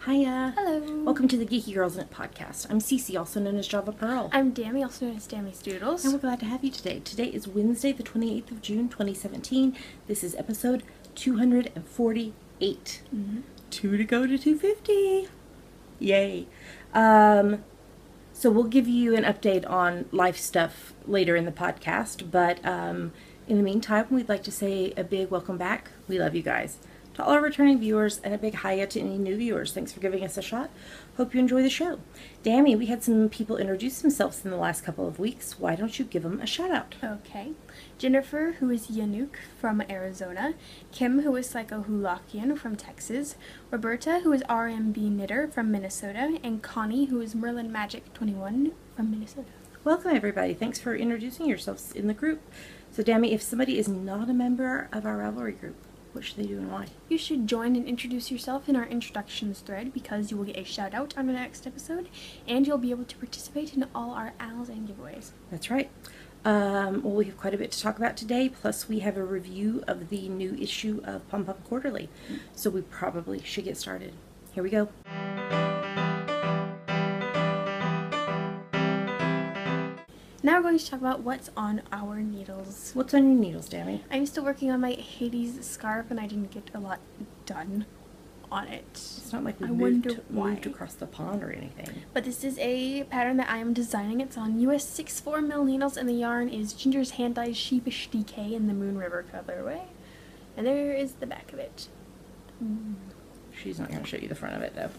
Hiya. Hello. Welcome to the Geeky Girls in It podcast. I'm Cece, also known as Java Pearl. I'm Dammy, also known as Dammy's Doodles. And we're glad to have you today. Today is Wednesday, the 28th of June, 2017. This is episode 248. 2 to go to 250. Yay. So we'll give you an update on life stuff later in the podcast, but in the meantime, we'd like to say a big welcome back. We love you guys. To all our returning viewers, and a big hiya to any new viewers. Thanks for giving us a shot. Hope you enjoy the show. Dammy, we had some people introduce themselves in the last couple of weeks. Why don't you give them a shout out? Okay. Jennifer, who is Yanuk from Arizona. Kim, who is Psycho Hulakian from Texas. Roberta, who is RMB Knitter from Minnesota. And Connie, who is Merlin Magic 21 from Minnesota. Welcome, everybody. Thanks for introducing yourselves in the group. So, Dammy, if somebody is not a member of our Ravelry group, what should they do and why? You should join and introduce yourself in our introductions thread because you will get a shout out on the next episode and you'll be able to participate in all our owls and giveaways. That's right. Well, we have quite a bit to talk about today, plus we have a review of the new issue of Pom Pom Quarterly. So we probably should get started. Here we go. Now we're going to talk about what's on our needles. What's on your needles, Dammy? I'm still working on my Hades scarf and I didn't get a lot done on it. It's not like we I moved wonder across the pond or anything. But this is a pattern that I am designing. It's on US 6.4mm needles and the yarn is Ginger's Hand Dyed Sheepish DK in the Moon River colorway. And there is the back of it. She's not going to show you the front of it, though.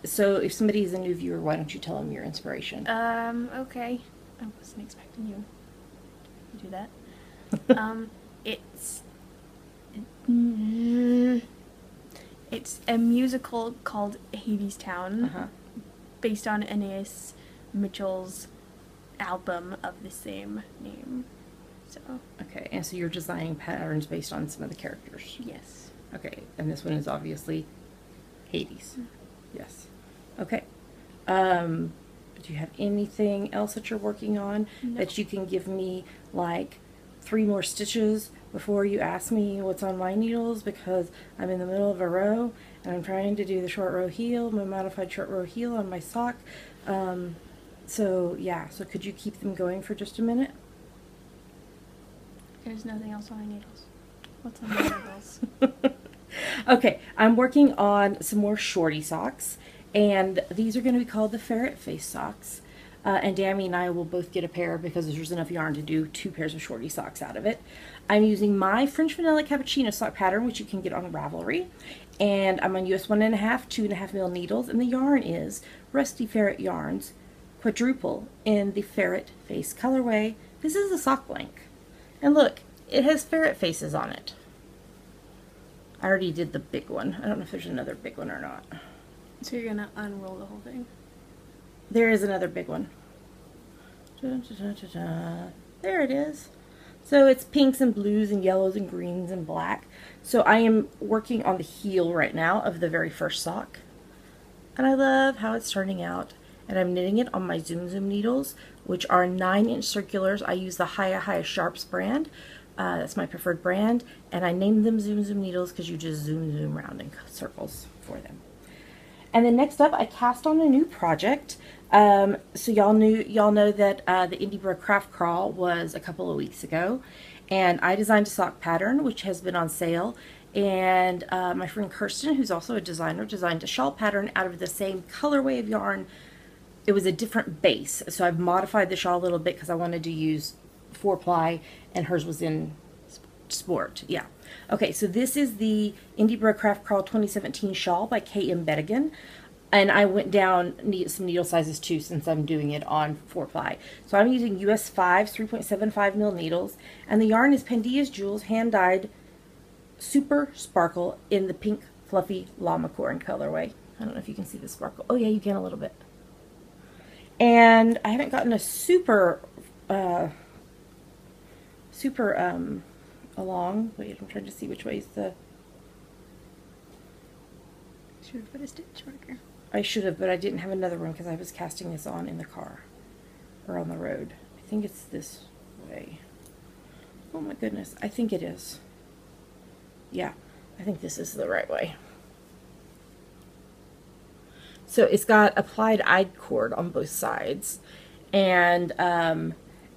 So if somebody is a new viewer, why don't you tell them your inspiration? Okay. I wasn't expecting you to do that. It's a musical called Hades Town, based on Anais Mitchell's album of the same name. So. Okay, and so you're designing patterns based on some of the characters. Yes. Okay, and this one is obviously Hades. Yes. Okay. Do you have anything else that you're working on that you can give me like 3 more stitches before you ask me what's on my needles, because I'm in the middle of a row and I'm trying to do the short row heel, my modified short row heel on my sock. So yeah, so could you keep them going for just a minute? There's nothing else on my needles. What's on my needles? Okay, I'm working on some more shorty socks, and these are going to be called the ferret face socks. And Dammy and I will both get a pair because there's enough yarn to do 2 pairs of shorty socks out of it. I'm using my French Vanilla Cappuccino sock pattern, which you can get on Ravelry, and I'm on US 1.5, 2.5mm needles, and the yarn is Rusty Ferret Yarns Quadruple in the ferret face colorway. This is a sock blank, and look, it has ferret faces on it. I already did the big one. I don't know if there's another big one or not. So you're gonna unroll the whole thing? There is another big one. Dun, dun, dun, dun, dun. There it is. So it's pinks and blues and yellows and greens and black. So I am working on the heel right now of the very first sock. And I love how it's turning out. And I'm knitting it on my Zoom Zoom needles, which are 9-inch circulars. I use the Hiya Sharps brand. That's my preferred brand, and I named them Zoom Zoom needles because you just zoom around in circles for them. And then next up, I cast on a new project. So y'all know that the Indiebro Craft Crawl was a couple of weeks ago, and I designed a sock pattern which has been on sale. And my friend Kirsten, who's also a designer, designed a shawl pattern out of the same colorway of yarn. It was a different base, so I've modified the shawl a little bit because I wanted to use 4-ply, and hers was in sport. Yeah. Okay, so this is the Indiebro Craft Crawl 2017 shawl by K.M. Bettigan, and I went down some needle sizes too since I'm doing it on 4-ply. So I'm using US 5 3.75mm needles, and the yarn is Pandia's Jewels hand dyed Super Sparkle in the pink fluffy llama corn colorway. I don't know if you can see the sparkle. Oh yeah, you can a little bit. And I haven't gotten a super along. Wait, I'm trying to see which way is the... Should have put a stitch marker. I should have, but I didn't have another one because I was casting this on in the car. Or on the road. I think it's this way. Oh my goodness, I think it is. Yeah, I think this is the right way. So it's got applied I-cord on both sides. And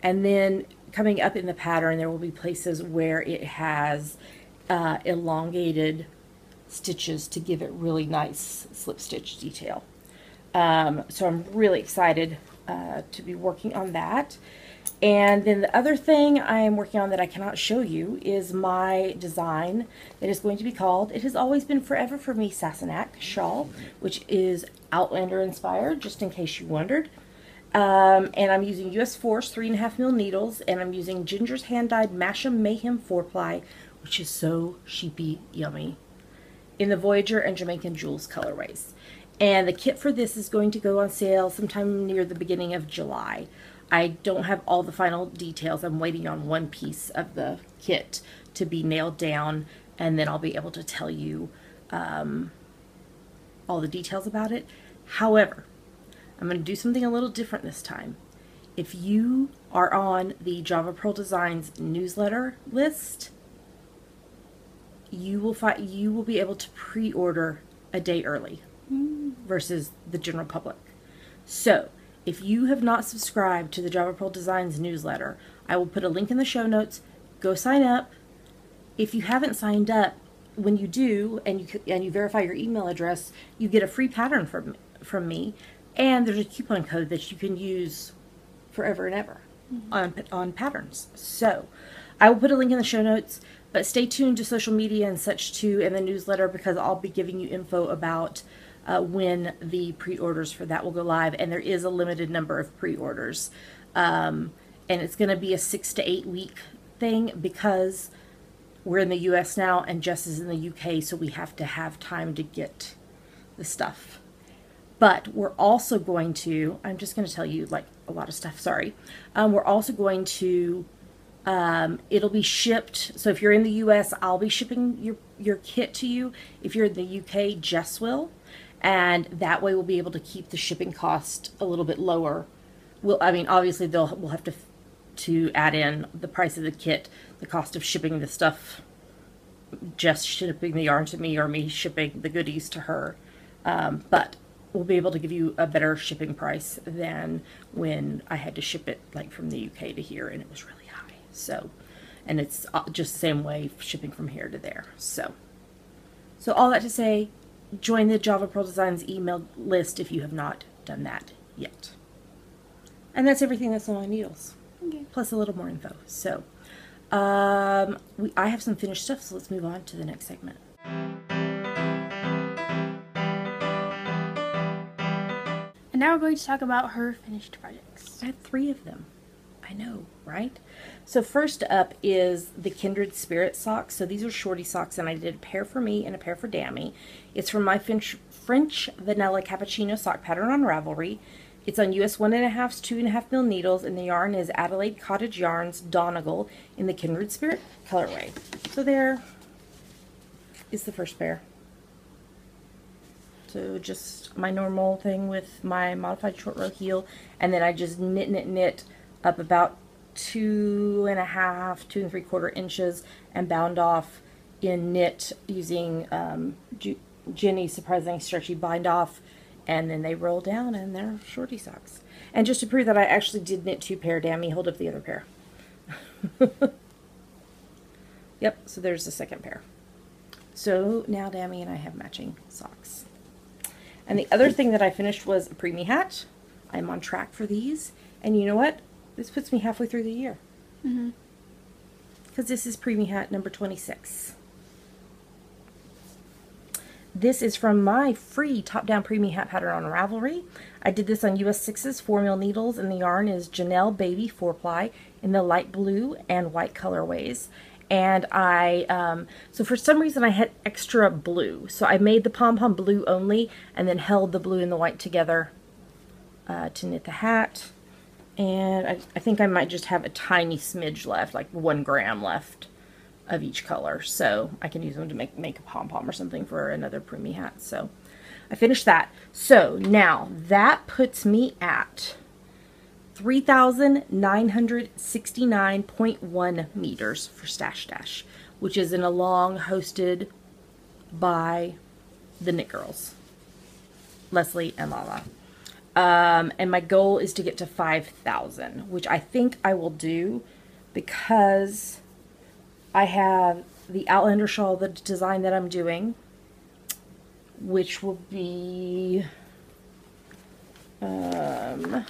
then coming up in the pattern, there will be places where it has elongated stitches to give it really nice slip stitch detail. So I'm really excited to be working on that. And then the other thing I am working on that I cannot show you is my design that is going to be called It Has Always Been Forever for Me Sassenach shawl, which is Outlander inspired, just in case you wondered. And I'm using US Force 3.5mm needles, and I'm using Ginger's hand dyed Masham Mayhem 4-ply, which is so sheepy yummy, in the Voyager and Jamaican Jewels colorways. And the kit for this is going to go on sale sometime near the beginning of July. I don't have all the final details. I'm waiting on one piece of the kit to be nailed down, and then I'll be able to tell you all the details about it. However, I'm going to do something a little different this time. If you are on the Java Pearl Designs newsletter list, you will be able to pre-order a day early versus the general public. So if you have not subscribed to the Java Pearl Designs newsletter, I will put a link in the show notes. Go sign up. If you haven't signed up, when you do and you verify your email address, you get a free pattern from me, and there's a coupon code that you can use forever and ever on patterns. So I will put a link in the show notes, but stay tuned to social media and such too, in the newsletter, because I'll be giving you info about when the pre-orders for that will go live, and there is a limited number of pre-orders, and it's going to be a 6 to 8 week thing because we're in the US now and Jess is in the UK, so we have to have time to get the stuff. But we're also going to, I'm just going to tell you like a lot of stuff, sorry. We're also going to, it'll be shipped, so if you're in the US, I'll be shipping your kit to you. If you're in the UK, Jess will. And that way we'll be able to keep the shipping cost a little bit lower. I mean, obviously we'll have to add in the price of the kit, the cost of shipping the stuff, just shipping the yarn to me or me shipping the goodies to her. But we'll be able to give you a better shipping price than when I had to ship it like from the UK to here, and it was really high. So, and it's just the same way shipping from here to there. So all that to say, join the Java Pearl Designs email list if you have not done that yet. And that's everything that's on my needles. Okay. Plus a little more info. So, I have some finished stuff, so let's move on to the next segment. And now we're going to talk about her finished projects. I had 3 of them. I know, right? So first up is the Kindred Spirit socks. So these are shorty socks, and I did a pair for me and a pair for Dammy. It's from my French Vanilla Cappuccino sock pattern on Ravelry. It's on US 1.5's 2.5mm needles, and the yarn is Adelaide Cottage Yarns Donegal in the Kindred Spirit colorway. So there is the first pair. So just my normal thing with my modified short row heel, and then I just knit up about 2.5, 2 3/4 inches and bound off in knit using Jenny's Surprisingly Stretchy Bind Off, and then they roll down and they're shorty socks. And just to prove that I actually did knit 2 pair, Dammy, hold up the other pair. Yep, so there's the second pair. So now Dammy and I have matching socks. And the other thing that I finished was a preemie hat. I'm on track for these, and you know what? This puts me halfway through the year. Because this is preemie hat number 26. This is from my free top-down preemie hat pattern on Ravelry. I did this on US 6's 4mm needles, and the yarn is Janelle Baby 4-ply in the light blue and white colorways. And so for some reason I had extra blue. So I made the Pom Pom blue only, and then held the blue and the white together to knit the hat. And I think I might just have a tiny smidge left, like 1 gram left of each color. So I can use them to make a pom-pom or something for another preemie hat. So I finished that. So now that puts me at 3,969.1 meters for Stash Dash, which is in a long hosted by the Knit Girls. Leslie, and Lala. And my goal is to get to 5,000, which I think I will do because I have the Outlander shawl, the design that I'm doing, which will be here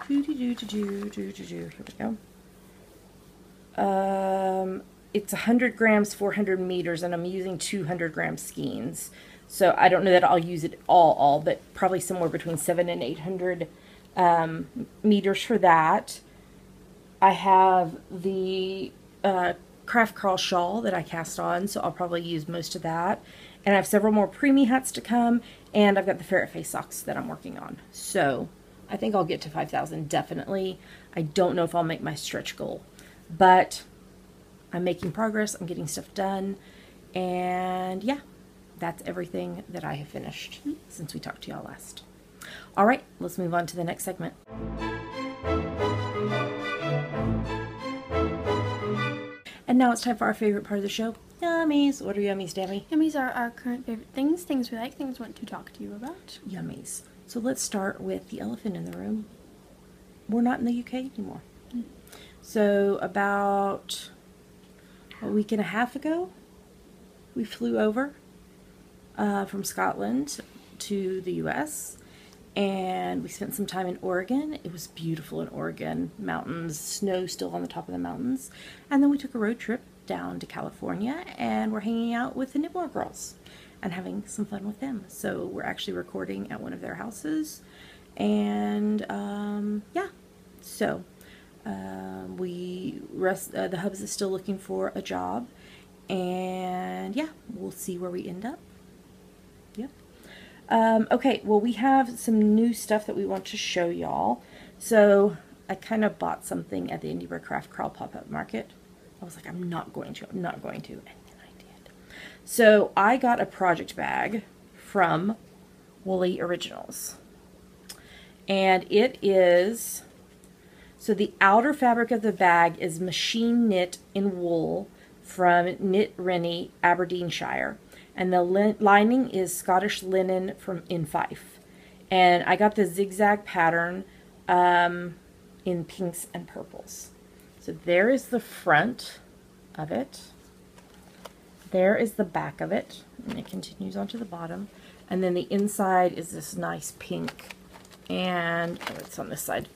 we go. It's 100 grams, 400 meters, and I'm using 200 gram skeins. So I don't know that I'll use it all, but probably somewhere between 700 and 800 meters for that. I have the craft crawl shawl that I cast on, so I'll probably use most of that. And I have several more preemie hats to come, and I've got the ferret face socks that I'm working on. So I think I'll get to 5,000 definitely. I don't know if I'll make my stretch goal, but I'm making progress. I'm getting stuff done, and yeah, that's everything that I have finished since we talked to y'all last. All right, let's move on to the next segment. And now it's time for our favorite part of the show, Yummies. What are Yummies, Dammy? Yummies are our current favorite things, things we like, things we want to talk to you about. Yummies. So let's start with the elephant in the room. We're not in the UK anymore. So about a week and a half ago, we flew over from Scotland to the US, and we spent some time in Oregon. It was beautiful in Oregon. Mountains, snow still on the top of the mountains. And then we took a road trip down to California, and we're hanging out with the Nibler girls and having some fun with them. So we're actually recording at one of their houses, and yeah, so the Hubs is still looking for a job, and yeah, we'll see where we end up. Yep. Okay, well, we have some new stuff that we want to show y'all. So I kind of bought something at the Indie Craft Crawl pop-up market. I was like, I'm not going to, and then I did. So I got a project bag from Woolly Originals, and it is, so the outer fabric of the bag is machine knit in wool from Knit Rennie, Aberdeenshire, and the lining is Scottish linen in Fife. And I got the zigzag pattern in pinks and purples. So there is the front of it. There is the back of it, and it continues onto the bottom. And then the inside is this nice pink, and oh, it's on this side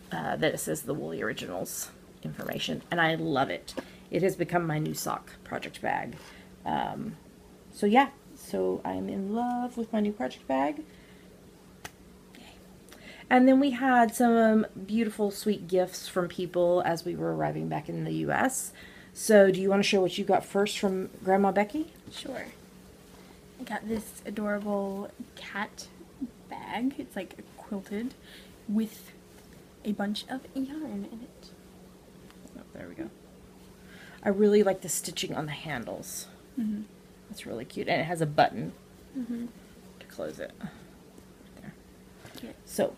that it says the Woolly Originals information, and I love it. It has become my new sock project bag. So yeah, so I'm in love with my new project bag. Yay. And then we had some beautiful, sweet gifts from people as we were arriving back in the U.S. So do you want to show what you got first from Grandma Becky? Sure. I got this adorable cat bag. It's like quilted with a bunch of yarn in it. Oh, there we go. I really like the stitching on the handles. Mm-hmm. It's really cute, and it has a button mm-hmm. to close it. Right there. Yeah. So,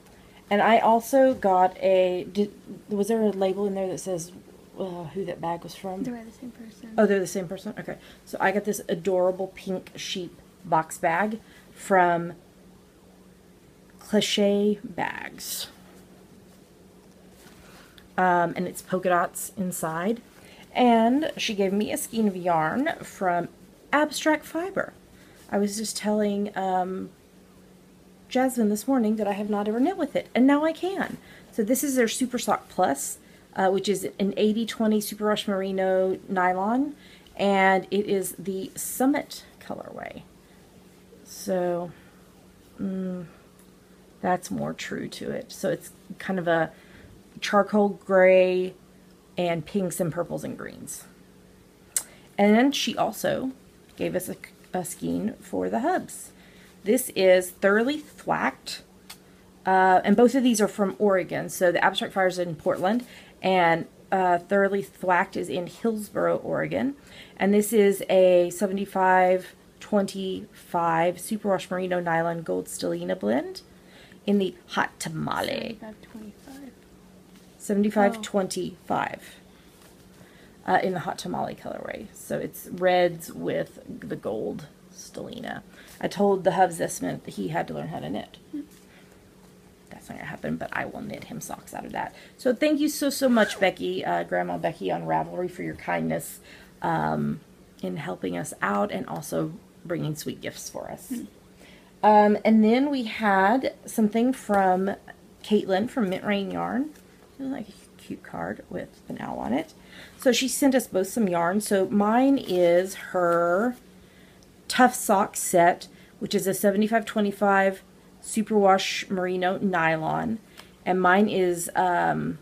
and I also got was there a label in there that says who that bag was from? They're the same person. Oh, they're the same person? Okay. So I got this adorable pink sheep box bag from Cliche Bags. And it's polka dots inside. And she gave me a skein of yarn from Abstract Fiber. I was just telling Jasmine this morning that I have not ever knit with it, and now I can. So this is their Super Sock Plus, which is an 80/20 Super Rush Merino nylon, and it is the Summit colorway. So that's more true to it. So it's kind of a charcoal gray and pinks and purples and greens. And then she also gave us a skein for the Hubs. This is Thoroughly Thwacked, and both of these are from Oregon. So the Abstract Fire is in Portland, and Thoroughly Thwacked is in Hillsboro, Oregon. And this is a 75/25 Super Wash Merino Nylon Gold Stellina blend in the Hot Tamale. 75/25 in the Hot Tamale colorway. So it's reds with the gold Stelina. I told the hubs this meant that he had to learn how to knit. That's not going to happen, but I will knit him socks out of that. So thank you so much, Becky, Grandma Becky on Ravelry, for your kindness in helping us out and also bringing sweet gifts for us. And then we had something from Caitlin from Mint Rain Yarn. Like a cute card with an owl on it. So she sent us both some yarn. So mine is her Tough Sock set, which is a 75-25 superwash merino nylon, and mine is a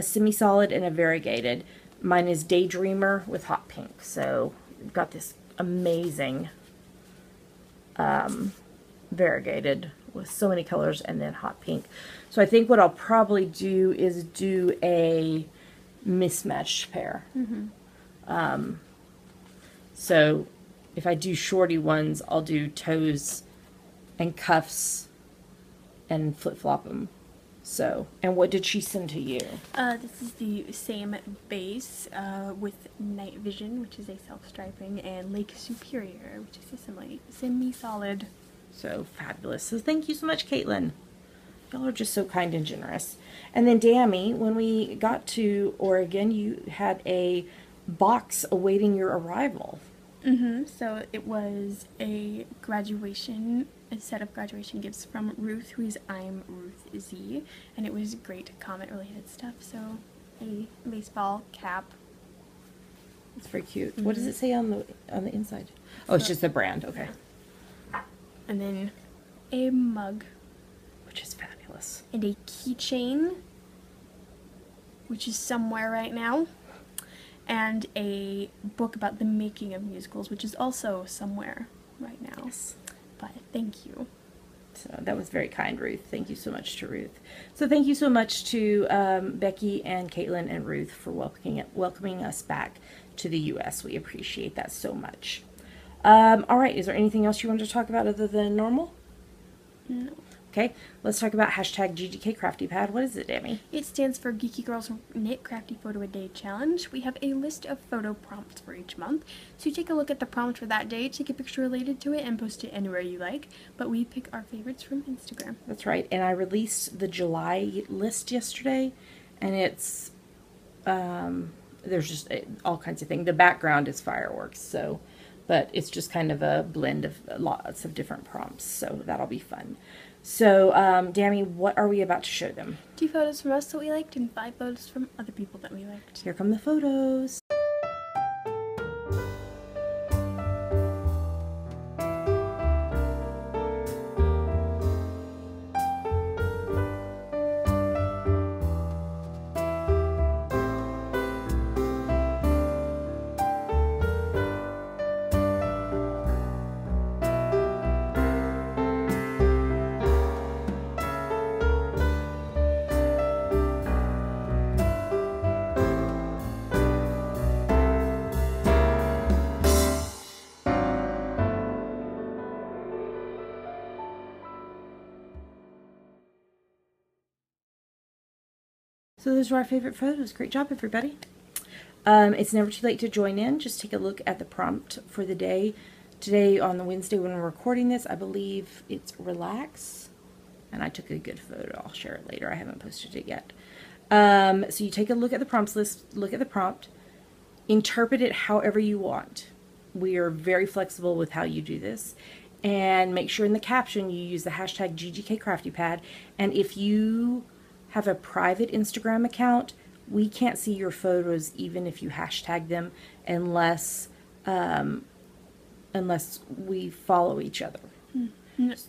semi-solid and a variegated. Mine is Daydreamer with hot pink. So we've got this amazing variegated with so many colors and then hot pink. So I think what I'll probably do is do a mismatched pair. So if I do shorty ones, I'll do toes and cuffs and flip-flop them. So, and what did she send to you? This is the same base with Night Vision, which is a self-striping, and Lake Superior, which is a semi-solid. So fabulous. So thank you so much, Caitlin. Y'all are just so kind and generous. And then Dammy, when we got to Oregon, you had a box awaiting your arrival. So it was a set of graduation gifts from Ruth, who is I'm Ruth Z, and it was great comet-related stuff. So a baseball cap. It's very cute. What does it say on the inside? Oh, it's just the brand. Okay. And then a mug, which is fabulous, and a keychain, which is somewhere right now, and a book about the making of musicals, which is also somewhere right now. Yes. But thank you. So that was very kind, Ruth. Thank you so much to Ruth. So thank you so much to Becky and Caitlin and Ruth for welcoming us back to the U.S. We appreciate that so much. All right, is there anything else you wanted to talk about other than normal? No. Okay, let's talk about hashtag GGK Crafty Pad. What is it, Amy? It stands for Geeky Girls Knit Crafty Photo a Day Challenge. We have a list of photo prompts for each month. So you take a look at the prompt for that day, take a picture related to it, and post it anywhere you like. But we pick our favorites from Instagram. That's right, and I released the July list yesterday, and it's, there's just all kinds of things. The background is fireworks, so, but it's just kind of a blend of lots of different prompts, so that'll be fun. So, Dammy, what are we about to show them? 2 photos from us that we liked and 5 photos from other people that we liked. Here come the photos. So those are our favorite photos. Great job, everybody. It's never too late to join in. Just take a look at the prompt for the day. Today, on the Wednesday when we're recording this, I believe it's relax. And I took a good photo. I'll share it later. I haven't posted it yet. So you take a look at the prompts list, look at the prompt, interpret it however you want. We are very flexible with how you do this. And make sure in the caption you use the hashtag GGKCraftyPad. And if you have a private Instagram account, we can't see your photos even if you hashtag them unless unless we follow each other.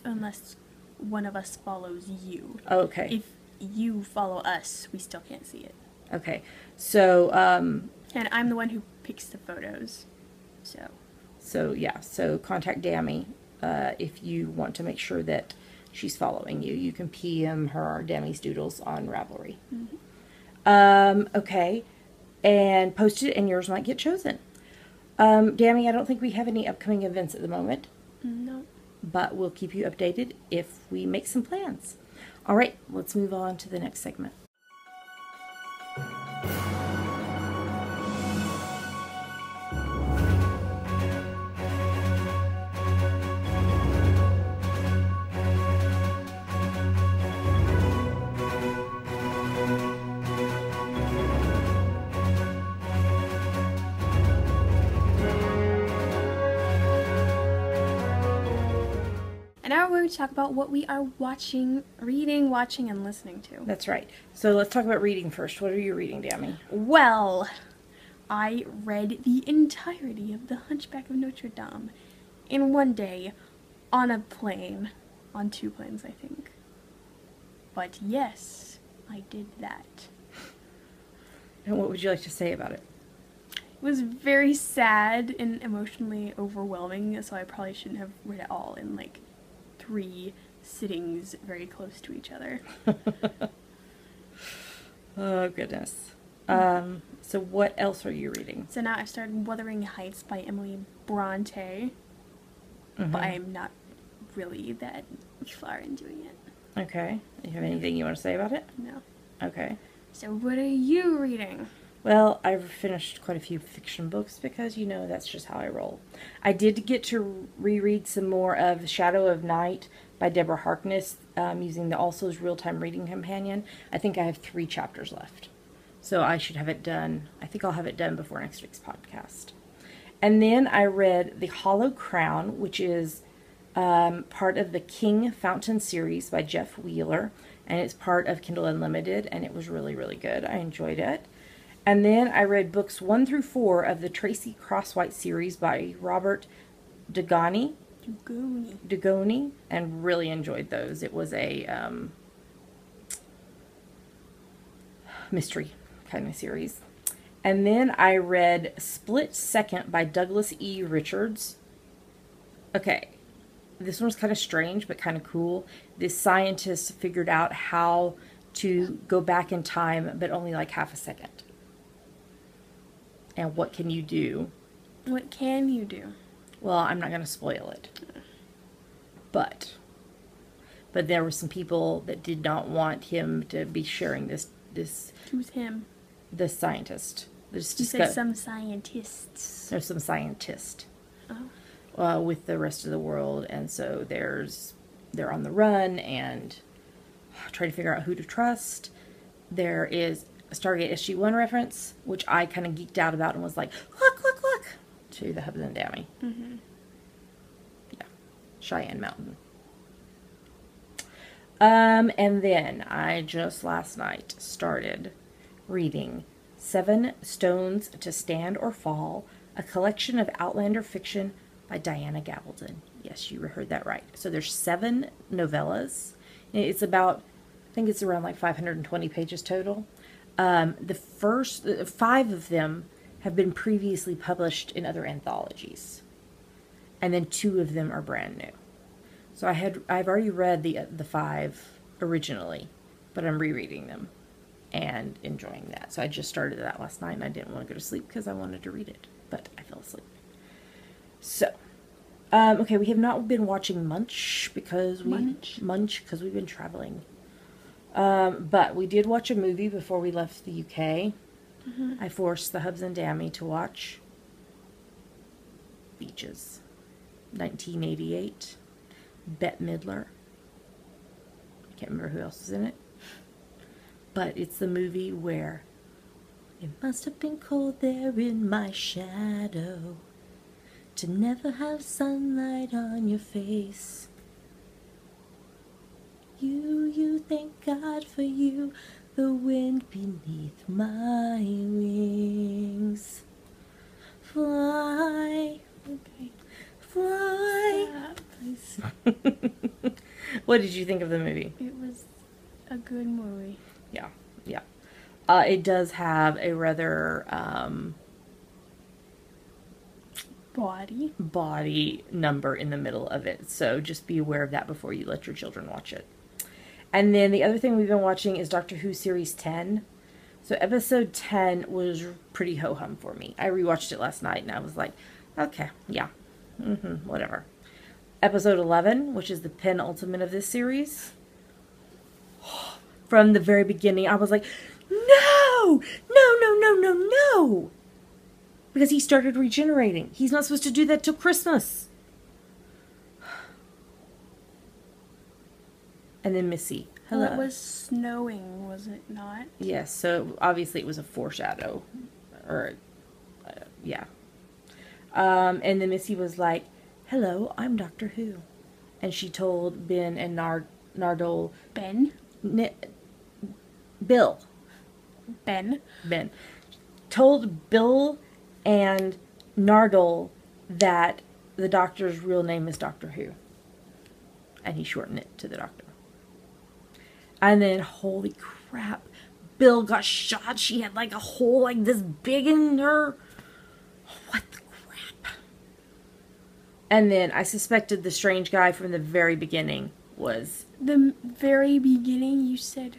Unless one of us follows you. Okay. If you follow us, we still can't see it. Okay. So and I'm the one who picks the photos. So yeah, so contact Dammy if you want to make sure that she's following you. You can PM her Dammy's Doodles on Ravelry. Okay, and post it and yours might get chosen. Dammy, I don't think we have any upcoming events at the moment. No. But we'll keep you updated if we make some plans. All right, let's move on to the next segment. And now we're going to talk about what we are watching, reading, watching, and listening to. That's right. So let's talk about reading first. What are you reading, Dammy? Well, I read the entirety of The Hunchback of Notre Dame in one day on a plane. On 2 planes, I think. But yes, I did that. And what would you like to say about it? It was very sad and emotionally overwhelming, so I probably shouldn't have read it all in like 3 sittings very close to each other. Oh, goodness. So what else are you reading? So now I've started Wuthering Heights by Emily Bronte, but I'm not really that far into it yet. Okay. Do you have anything you want to say about it? No. Okay. So what are you reading? Well, I've finished quite a few fiction books because, you know, that's just how I roll. I did get to reread some more of Shadow of Night by Deborah Harkness using the Also's Real-Time Reading Companion. I think I have 3 chapters left. So I should have it done. I think I'll have it done before next week's podcast. And then I read The Hollow Crown, which is part of the King Fountain series by Jeff Wheeler. And it's part of Kindle Unlimited. And it was really, really good. I enjoyed it. And then I read books 1 through 4 of the Tracy Crosswhite series by Robert Dugoni, and really enjoyed those. It was a mystery kind of series. And then I read Split Second by Douglas E. Richards. Okay, this one was kind of strange, but kind of cool. This scientist figured out how to go back in time, but only like half a second. And what can you do? What can you do? Well, I'm not going to spoil it. But there were some people that did not want him to be sharing this. Who's him? The scientist. You said some scientists. There's some scientist. Oh. With the rest of the world, and so they're on the run and trying to figure out who to trust. There is a Stargate SG-1 reference, which I kind of geeked out about and was like, look, to the Hubs and Dammy. Mm-hmm. Yeah. Cheyenne Mountain. And then I just last night started reading 7 Stones to Stand or Fall, a collection of Outlander fiction by Diana Gabaldon. Yes, you heard that right. So there's 7 novellas. It's about, I think it's around like 520 pages total. The first 5 of them have been previously published in other anthologies, and then 2 of them are brand new. So I've already read the 5 originally, but I'm rereading them and enjoying that. So I just started that last night, and I didn't want to go to sleep because I wanted to read it, but I fell asleep. So, okay, we have not been watching Munch because we've been traveling. But we did watch a movie before we left the UK. Mm-hmm. I forced the Hubs and Dammy to watch Beaches, 1988. Bette Midler. I can't remember who else was in it. But it's the movie where it must have been cold there in my shadow to never have sunlight on your face. You thank God for you, the wind beneath my wings. Fly, okay, fly. What did you think of the movie? It was a good movie. Yeah. It does have a rather body number in the middle of it, so just be aware of that before you let your children watch it. And then the other thing we've been watching is Doctor Who Series 10. So episode 10 was pretty ho-hum for me. I rewatched it last night and I was like, okay, yeah, whatever. Episode 11, which is the penultimate of this series. From the very beginning, I was like, no! Because he started regenerating. He's not supposed to do that till Christmas. And then Missy. Hello. Well, it was snowing, was it not? Yes, so obviously it was a foreshadow. Or, yeah. And then Missy was like, hello, I'm Doctor Who. and she told Ben and Nardole... Ben? Bill. Ben. Told Bill and Nardole that the Doctor's real name is Doctor Who. And he shortened it to the Doctor. And then, holy crap, Bill got shot. She had like a hole like this big in her. What the crap? And then I suspected the strange guy from the very beginning was... The very beginning, you said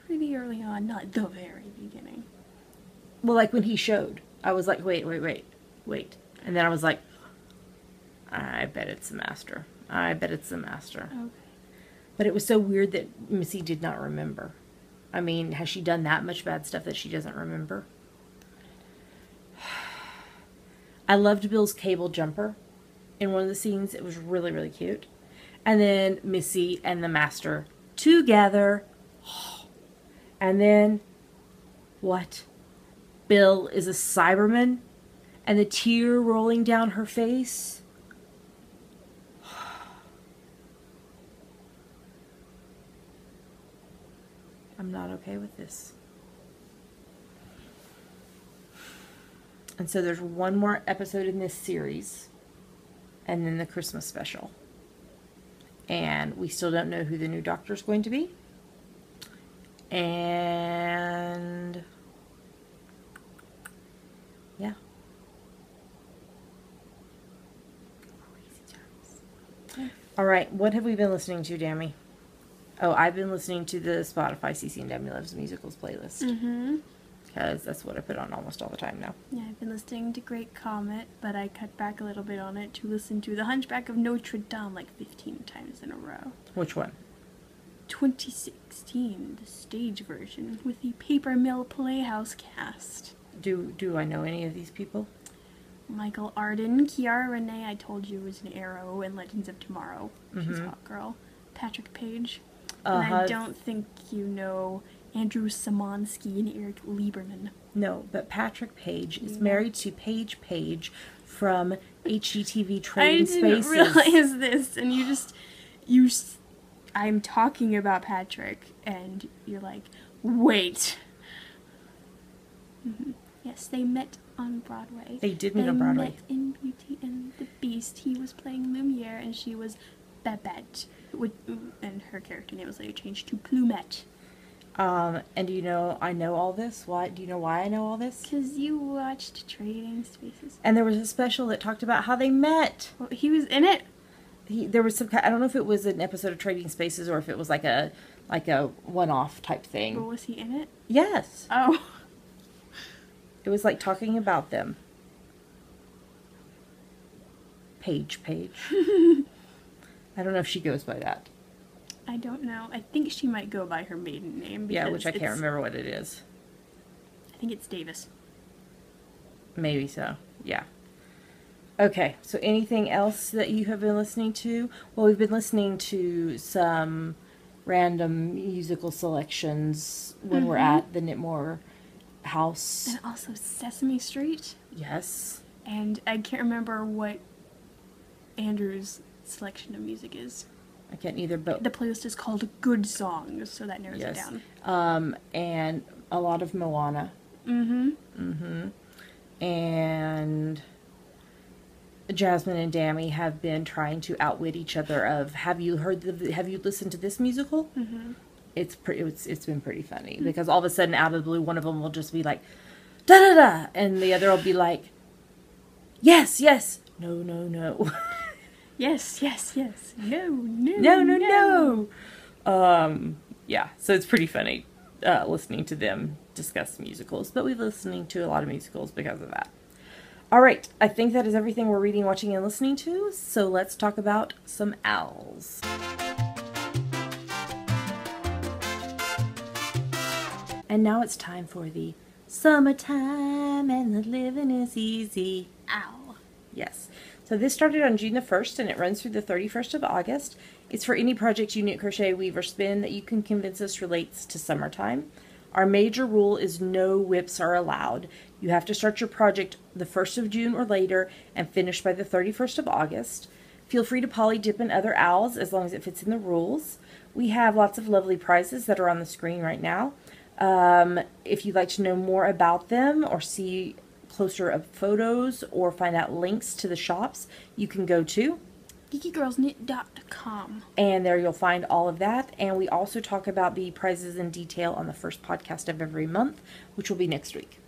pretty early on, not the very beginning. Well, like when he showed, I was like, wait. And then I was like, I bet it's the Master. Okay. But it was so weird that Missy did not remember. I mean, has she done that much bad stuff that she doesn't remember? I loved Bill's cable jumper in one of the scenes. It was really, really cute. And then Missy and the Master together. And then, what? Bill is a Cyberman? And the tear rolling down her face? I'm not okay with this. And so there's one more episode in this series. And then the Christmas special. And we still don't know who the new Doctor's going to be. And... yeah. Alright, what have we been listening to, Dammy? Oh, I've been listening to the Spotify CC and Dammy Loves Musicals playlist. Mm-hmm. Because that's what I put on almost all the time now. Yeah, I've been listening to Great Comet, but I cut back a little bit on it to listen to The Hunchback of Notre Dame like 15 times in a row. Which one? 2016, the stage version, with the Paper Mill Playhouse cast. Do I know any of these people? Michael Arden, Kiara Renee, I told you was an Arrow in Legends of Tomorrow. She's a hot girl. Patrick Page. And I don't think you know Andrew Samansky and Eric Lieberman. No, but Patrick Page is married to Paige Page from HGTV Trading Spaces. I didn't realize this, and I'm talking about Patrick, and you're like, wait. Mm-hmm. Yes, they met on Broadway. They did meet on Broadway. They met in Beauty and the Beast. He was playing Lumiere, and she was Babette. And her character name was later changed to Plumette. And do you know I know all this? Why? Do you know why I know all this? Because you watched Trading Spaces. And there was a special that talked about how they met. Well, he was in it. There was some kind, I don't know if it was an episode of Trading Spaces or if it was like a one-off type thing. Or was he in it? Yes. Oh. It was like talking about them. Page. I don't know if she goes by that. I don't know. I think she might go by her maiden name. Yeah, which I can't remember what it is. I think it's Davis. Maybe so. Yeah. Okay, so anything else that you have been listening to? Well, we've been listening to some random musical selections when we're at the Knitmore house. And also Sesame Street. Yes. And I can't remember what Andrew's selection of music is. I can't either, but... The playlist is called Good Songs, so that narrows it down. And a lot of Moana. And Jasmine and Dammy have been trying to outwit each other of, have you listened to this musical? It's been pretty funny, because all of a sudden, out of the blue, one of them will just be like, da-da-da, and the other will be like, yes, no, no. Yes. No. Yeah, so it's pretty funny listening to them discuss musicals, but we've listening to a lot of musicals because of that. All right, I think that is everything we're reading, watching, and listening to, so let's talk about some owls. And now it's time for the summertime and the living is easy. Ow. Yes. So this started on June the 1st and it runs through the 31st of August. It's for any project you knit, crochet, weave, or spin that you can convince us relates to summertime. Our major rule is no whips are allowed. You have to start your project the 1st of June or later and finish by the 31st of August. Feel free to poly dip in other owls as long as it fits in the rules. We have lots of lovely prizes that are on the screen right now. If you'd like to know more about them or see closer up photos or find out links to the shops, you can go to geekygirlsknit.com. and there you'll find all of that. And we also talk about the prizes in detail on the first podcast of every month, which will be next week.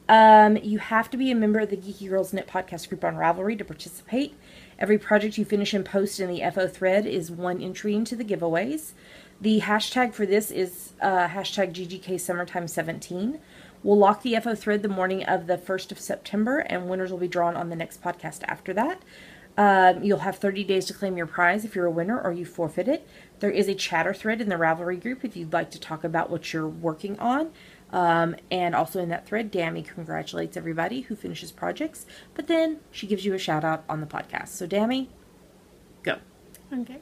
You have to be a member of the Geeky Girls Knit podcast group on Ravelry to participate. Every project you finish and post in the FO thread is one entry into the giveaways. The hashtag for this is hashtag GGK Summertime 17. We'll lock the FO thread the morning of the 1st of September, and winners will be drawn on the next podcast after that. You'll have 30 days to claim your prize if you're a winner or you forfeit it. There is a chatter thread in the Ravelry group if you'd like to talk about what you're working on. And also in that thread, Dammy congratulates everybody who finishes projects, but then she gives you a shout out on the podcast. So Dammy, go. Okay.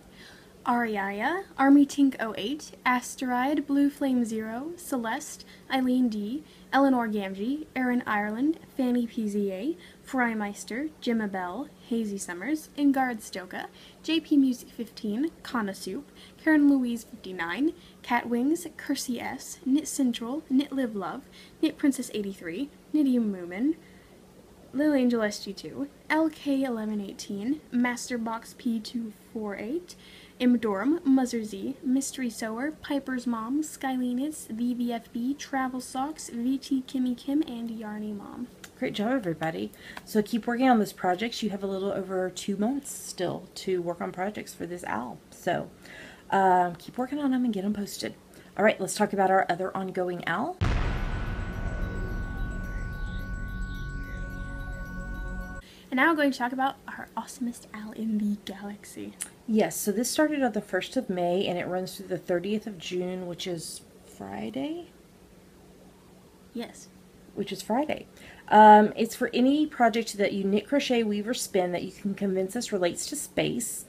Ariaya, Army Tink 08, Asteroid, Blue Flame 0, Celeste, Eileen D, Eleanor Gamgee, Erin Ireland, Fanny PZA, Frymeister, Gemma Bell, Hazy Summers, Ingard Stoka, JP Music 15, Kana Soup, Karen Louise 59, Cat Wings, Kersey S, Knit Central, Knit Live Love, Knit Princess 83, Knidium Moomin, Lil Angel SG2, LK1118, Masterbox P248, Imdorum, Muzzer Z, Mystery Sower, Piper's Mom, Skylinus, VVFB, Travel Socks, VT Kimmy Kim, and Yarny Mom. Great job, everybody. So keep working on those projects. You have a little over 2 months still to work on projects for this owl. So keep working on them and get them posted. All right, let's talk about our other ongoing owl. And now we're going to talk about our awesomest owl in the galaxy. Yes, so this started on the 1st of May and it runs through the 30th of June, which is Friday? Yes. Which is Friday. It's for any project that you knit, crochet, weave, or spin that you can convince us relates to space.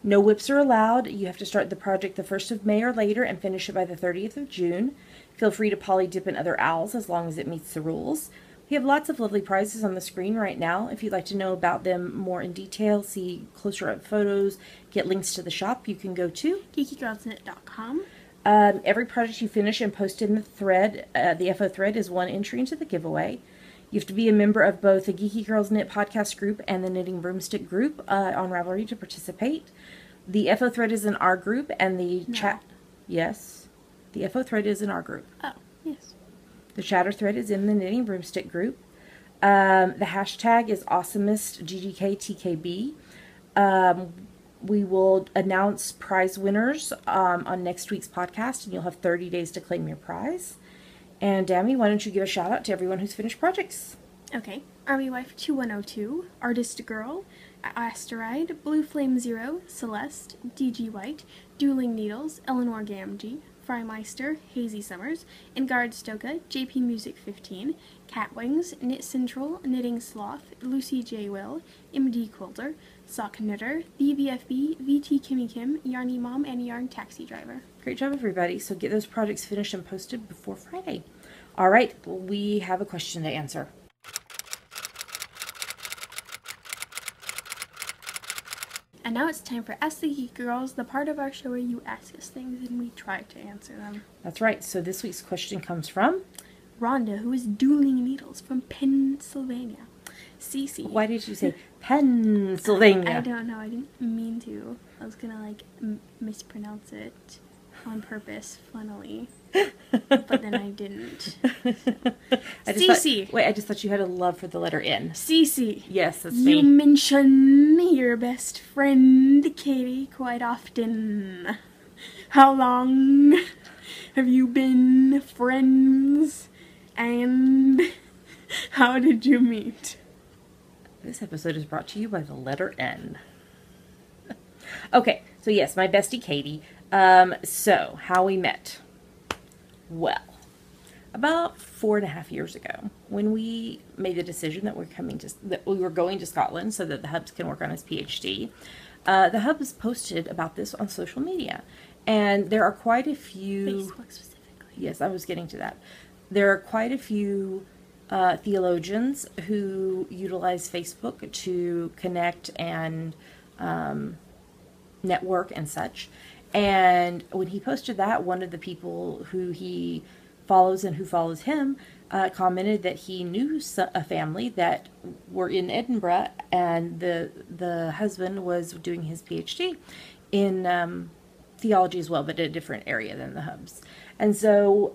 No whips are allowed. You have to start the project the 1st of May or later and finish it by the 30th of June. Feel free to poly dip in other owls as long as it meets the rules. We have lots of lovely prizes on the screen right now. If you'd like to know about them more in detail, see closer up photos, get links to the shop, you can go to geekygirlsknit.com. Every project you finish and post in the thread, the FO thread, is one entry into the giveaway. You have to be a member of both the Geeky Girls Knit podcast group and the Knitting Broomstick group on Ravelry to participate. The FO thread is in our group, and the chat... Yes, the FO thread is in our group. Oh, yes. The chatter thread is in the Knitting Broomstick group. The hashtag is AwesomeestGGKTKB. We will announce prize winners on next week's podcast, and you'll have 30 days to claim your prize. And Dammy, why don't you give a shout out to everyone who's finished projects? Okay. Army Wife 2102, Artist Girl, Asteroid, Blue Flame 0, Celeste, DG White, Dueling Needles, Eleanor Gamgee, Frymeister, Hazy Summers, Ingard Stoka, JP Music 15, Cat Wings, Knit Central, Knitting Sloth, Lucy J. Will, MD Quilter, Sock Knitter, VVFB, VT Kimmy Kim, Yarny Mom, and Yarn Taxi Driver. Great job, everybody. So get those projects finished and posted before Friday. All right, we have a question to answer. And now it's time for Ask the Geek Girls, the part of our show where you ask us things and we try to answer them. That's right. So this week's question comes from Rhonda, who is dueling needles from Pennsylvania. Cece. Why did you say Pennsylvania? I don't know. I didn't mean to. I was gonna like mispronounce it on purpose, funnily, but then I didn't. Cece. Wait, I just thought you had a love for the letter N. Cece. Yes, that's You me. mention your best friend Katie quite often. How long have you been friends? And how did you meet? This episode is brought to you by the letter N. Okay, so yes, my bestie Katie. So how we met? Well, about 4.5 years ago, when we made the decision that we were going to Scotland so that the Hubs can work on his PhD, the Hubs posted about this on social media, and there are quite a few. Facebook specifically. Yes, I was getting to that. There are quite a few theologians who utilize Facebook to connect and network and such. And when he posted that, one of the people who he follows and who follows him commented that he knew a family that were in Edinburgh, and the husband was doing his PhD in theology as well, but in a different area than the hubs. And so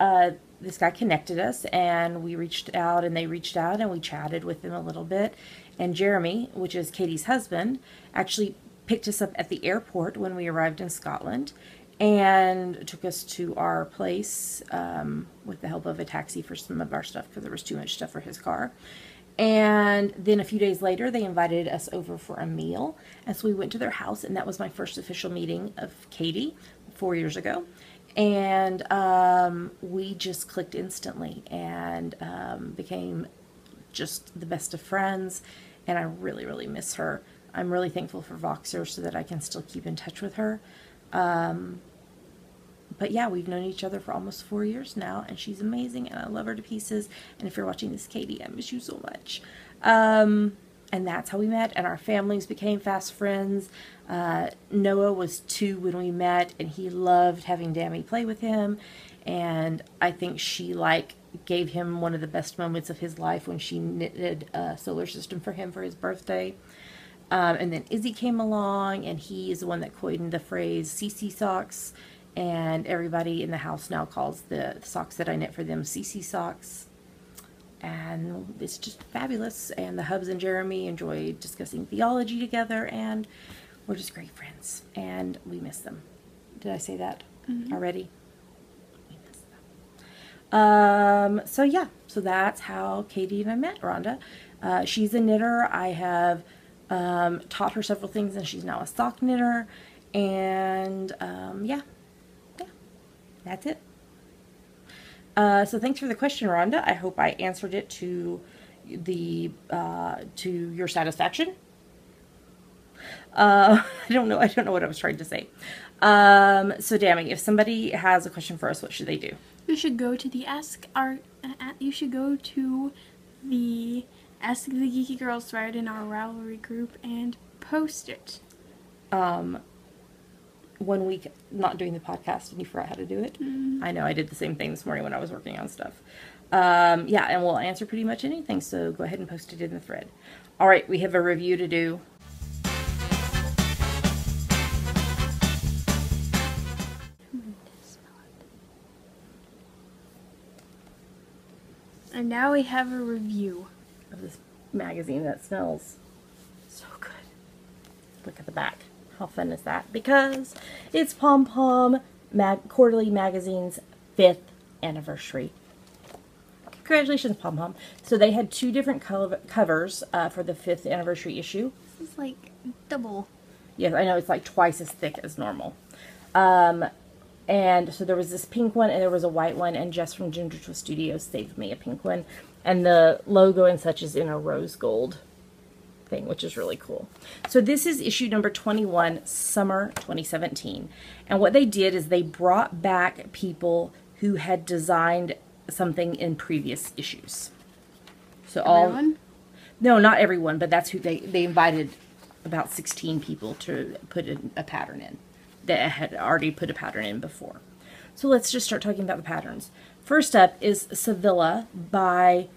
this guy connected us, and we reached out, and they reached out, and we chatted with them a little bit. And Jeremy, which is Katie's husband, actually picked us up at the airport when we arrived in Scotland and took us to our place with the help of a taxi for some of our stuff, because there was too much stuff for his car. And then a few days later, they invited us over for a meal. And so we went to their house, and that was my first official meeting of Katie 4 years ago. And we just clicked instantly and became just the best of friends. And I really, really miss her. I'm really thankful for Voxer so that I can still keep in touch with her. But yeah, we've known each other for almost 4 years now, and she's amazing, and I love her to pieces. And if you're watching this, Katie, I miss you so much. And that's how we met, and our families became fast friends. Noah was 2 when we met, and he loved having Dammy play with him. And I think she gave him one of the best moments of his life when she knitted a solar system for him for his birthday. And then Izzy came along, and he is the one that coined the phrase CC socks, and everybody in the house now calls the socks that I knit for them CC socks. And it's just fabulous, and the Hubs and Jeremy enjoy discussing theology together, and we're just great friends, and we miss them. Did I say that already? We miss them. So yeah, so that's how Katie and I met, Rhonda. She's a knitter. I have taught her several things, and she's now a sock knitter. And yeah, that's it. So thanks for the question, Rhonda. I hope I answered it to your satisfaction. I don't know what I was trying to say. So Dammy, if somebody has a question for us, what should they do? You should go to the Ask the Geeky Girls thread in our Ravelry group and post it. 1 week not doing the podcast and you forgot how to do it. I know, I did the same thing this morning when I was working on stuff. Yeah, and we'll answer pretty much anything, so go ahead and post it in the thread. All right, we have a review to do. And now we have a review Of this magazine that smells so good. Look at the back. How fun is that? Because it's Pom Pom Quarterly Magazine's 5th anniversary. Congratulations, Pom Pom. So they had 2 different covers for the 5th anniversary issue. This is like double. Yes, I know, it's like twice as thick as normal. And so there was this pink one and there was a white one, and Jess from Ginger Twist Studios saved me a pink one. And the logo and such is in a rose gold thing, which is really cool. So this is issue number 21, summer 2017. And what they did is they brought back people who had designed something in previous issues. So Everyone? No, not everyone, but that's who they invited about 16 people to put a pattern in that had already put a pattern in before. So let's just start talking about the patterns. First up is Sevilla by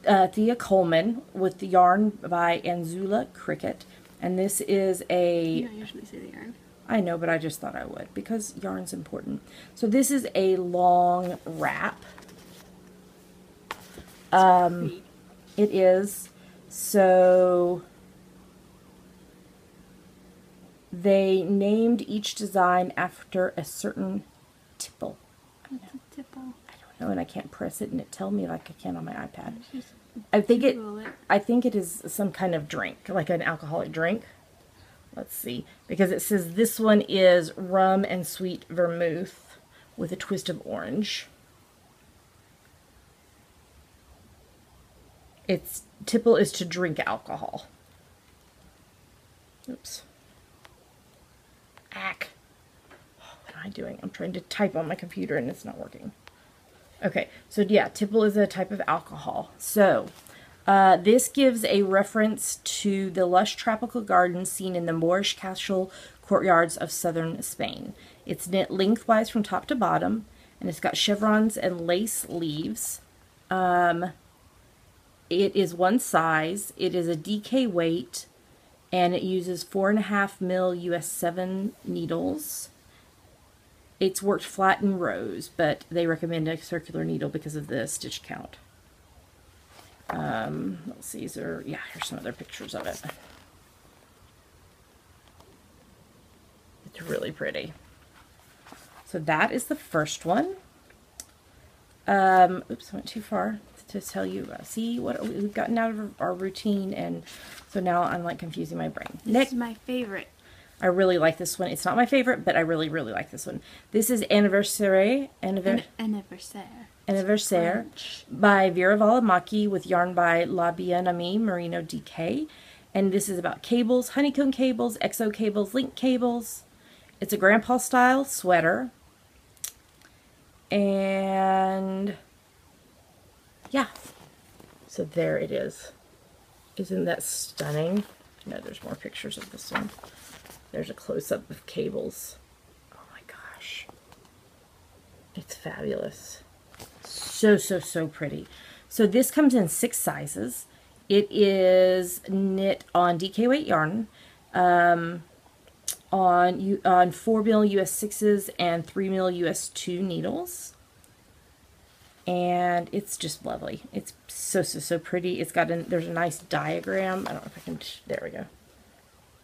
Thea Coleman with the yarn by Anzula Cricket. And this is a... You don't usually say the yarn. I know, but I just thought I would because yarn's important. So this is a long wrap. It is. So they named each design after a certain tipple. What's a tipple? I don't know, and I can't press it and it tell me like I can on my iPad. Just I think Google it. I think it is some kind of drink, like an alcoholic drink. Let's see, because it says this one is rum and sweet vermouth with a twist of orange. Its tipple is to drink alcohol. Oops. Ack. What am I doing? I'm trying to type on my computer and it's not working. Okay, so yeah, tipple is a type of alcohol. So this gives a reference to the lush tropical gardens seen in the Moorish castle courtyards of southern Spain. It's knit lengthwise from top to bottom, and it's got chevrons and lace leaves. It is one size. It is a DK weight, and it uses 4.5 mil US 7 needles. It's worked flat in rows, but they recommend a circular needle because of the stitch count. Let's see, yeah, here's some other pictures of it. It's really pretty. So that is the first one. Oops, I went too far to tell you. See what we've gotten out of our routine, and so now I'm like confusing my brain. This is my favorite. I really like this one. It's not my favorite, but I really, really like this one. This is Anniversaire by Vera Valimaki with yarn by La Bien-Aimée Merino DK. And this is about cables, honeycomb cables, exo cables, link cables. It's a grandpa style sweater. And yeah, so there it is. Isn't that stunning? No, there's more pictures of this one. There's a close-up of cables. Oh my gosh. It's fabulous. So, so, so pretty. So this comes in 6 sizes. It is knit on DK weight yarn, on 4 mil US 6s and 3 mil US 2 needles. And it's just lovely. It's so, so, so pretty. It's got there's a nice diagram. I don't know if I can, there we go.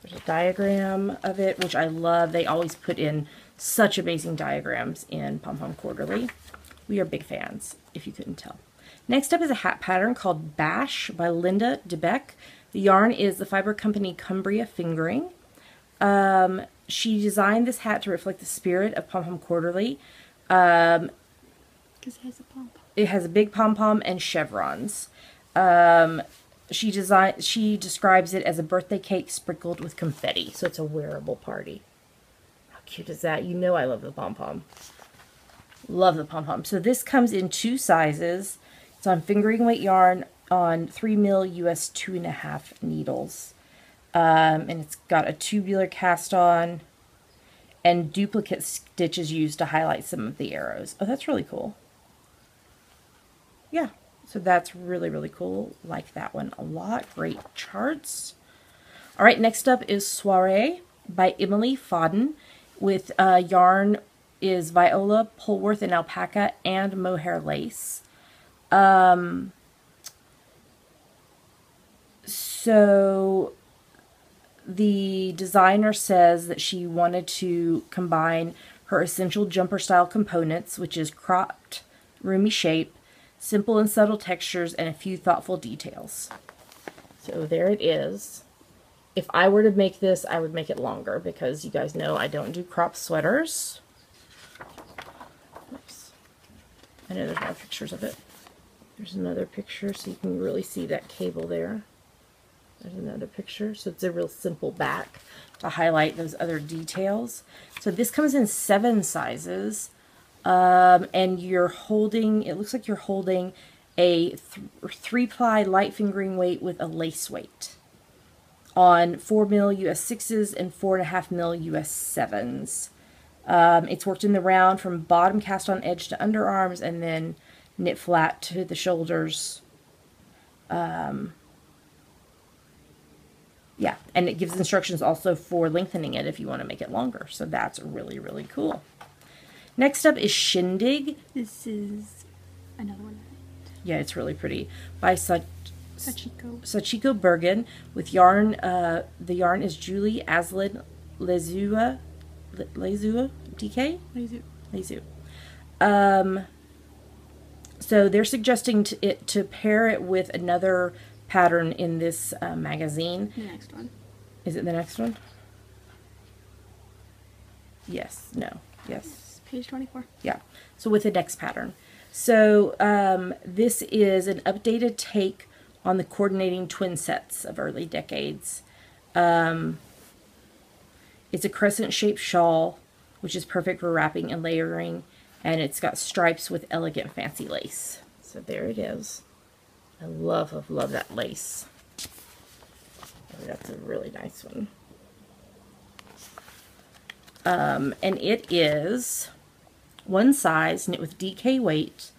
There's a diagram of it, which I love. They always put in such amazing diagrams in Pom Pom Quarterly. We are big fans, if you couldn't tell. Next up is a hat pattern called Bash by Linda DeBeck. The yarn is the fiber company Cumbria Fingering. She designed this hat to reflect the spirit of Pom Pom Quarterly. Because it has a pom-pom. It has a big pom-pom and chevrons. She describes it as a birthday cake sprinkled with confetti. So it's a wearable party. How cute is that? You know I love the pom-pom. Love the pom-pom. So this comes in 2 sizes. It's on fingering weight yarn on 3 mil US 2.5 needles. And it's got a tubular cast on and duplicate stitches used to highlight some of the arrows. Oh, that's really cool. Yeah. So that's really, really cool. Like that one a lot. Great charts. All right, next up is Soiree by Emily Fodden with yarn is Viola, Polworth, and alpaca and mohair lace. So the designer says that she wanted to combine her essential jumper style components, which is cropped, roomy shape, simple and subtle textures, and a few thoughtful details. So there it is. If I were to make this, I would make it longer because you guys know I don't do crop sweaters. Oops. I know there's more pictures of it. There's another picture so you can really see that cable there. There's another picture. So it's a real simple back to highlight those other details. So this comes in 7 sizes. And you're holding, it looks like you're holding a 3-ply light fingering weight with a lace weight on 4 mil US 6s and 4.5 mil US 7s. It's worked in the round from bottom cast on edge to underarms and then knit flat to the shoulders. Yeah, and it gives instructions also for lengthening it if you want to make it longer. So that's really, really cool. Next up is Shindig. This is another one. Yeah, it's really pretty. By Sachiko Bergen with yarn. The yarn is Julie Aslin Lezua DK? Lezu. So they're suggesting to pair it with another pattern in this magazine. The next one. Is it the next one? Yes. No. Yes. Page 24. Yeah. So with the next pattern. So this is an updated take on the coordinating twin sets of early decades. It's a crescent-shaped shawl, which is perfect for wrapping and layering. And it's got stripes with elegant fancy lace. So there it is. I love that lace. Oh, that's a really nice one. And it is one size, knit with DK weight,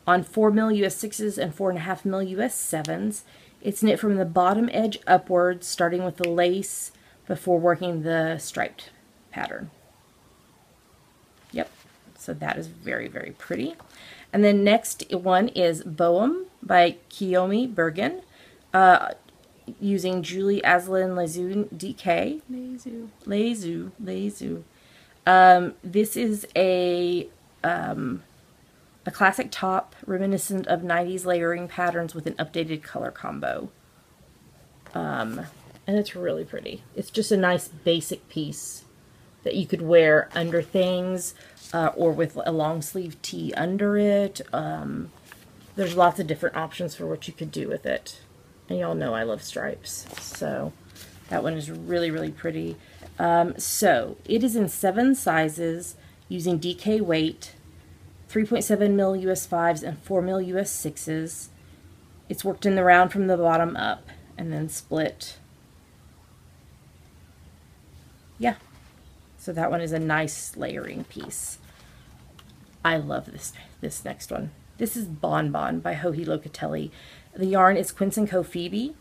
on 4mm US 6s and 4.5mm US 7s. It's knit from the bottom edge upwards, starting with the lace before working the striped pattern. Yep, so that is very, very pretty. And then next one is Bohem by Kiyomi Bergen, using Julie Aslin Lezoux DK. Lezoux. This is a classic top reminiscent of 90s layering patterns with an updated color combo. And it's really pretty. It's just a nice basic piece that you could wear under things, or with a long sleeve tee under it. There's lots of different options for what you could do with it. And y'all know I love stripes. So that one is really, really pretty. So it is in 7 sizes using DK weight, 3.7mm US 5s and 4mm US 6s. It's worked in the round from the bottom up and then split. Yeah. So that one is a nice layering piece. I love this next one. This is Bon Bon by Joji Locatelli. The yarn is Quince & Co. Phoebe.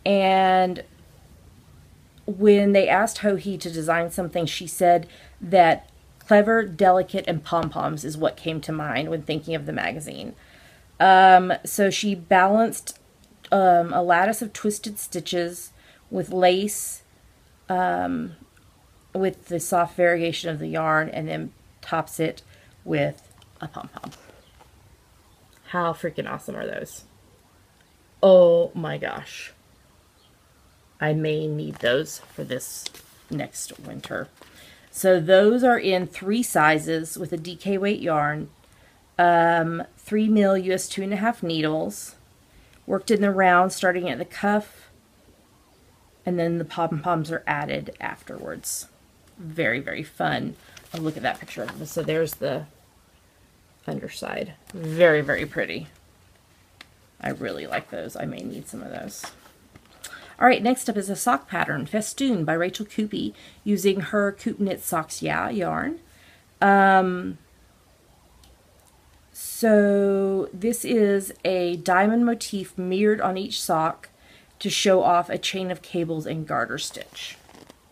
And when they asked Joji to design something, she said that clever, delicate, and pom-poms is what came to mind when thinking of the magazine. So she balanced a lattice of twisted stitches with lace, with the soft variation of the yarn, and then tops it with a pom-pom. How freaking awesome are those? Oh my gosh. I may need those for this next winter. So those are in 3 sizes with a DK weight yarn, 3mm US 2.5 needles, worked in the round starting at the cuff, and then the pom-poms are added afterwards. Very, very fun. Oh, look at that picture. So there's the underside. Very, very pretty. I really like those. I may need some of those. All right, next up is a sock pattern, Festoon by Rachel Coopy, using her Coop Knit Socks Yeah yarn. So this is a diamond motif mirrored on each sock to show off a chain of cables and garter stitch.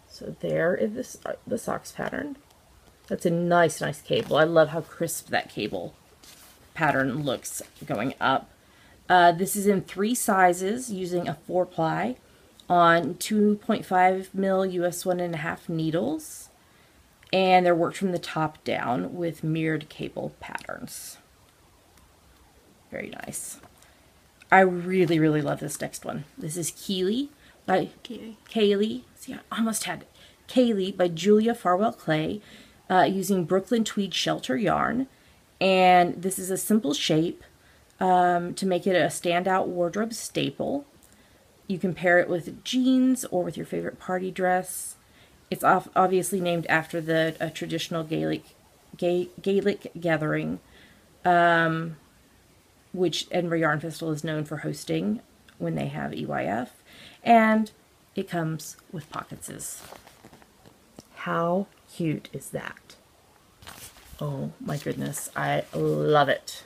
So there is the socks pattern. That's a nice, nice cable. I love how crisp that cable pattern looks going up. This is in 3 sizes using a 4-ply on 2.5mm US 1.5 needles, and they're worked from the top down with mirrored cable patterns. Very nice. I really, really love this next one. This is Kaylee by Kaylee. See, I almost had it. Kaylee by Julia Farwell Clay, using Brooklyn Tweed Shelter yarn, and this is a simple shape to make it a standout wardrobe staple. You can pair it with jeans or with your favorite party dress. It's obviously named after the traditional Gaelic gathering, which Edinburgh Yarn Festival is known for hosting when they have EYF. And it comes with pocketses. How cute is that? Oh my goodness, I love it.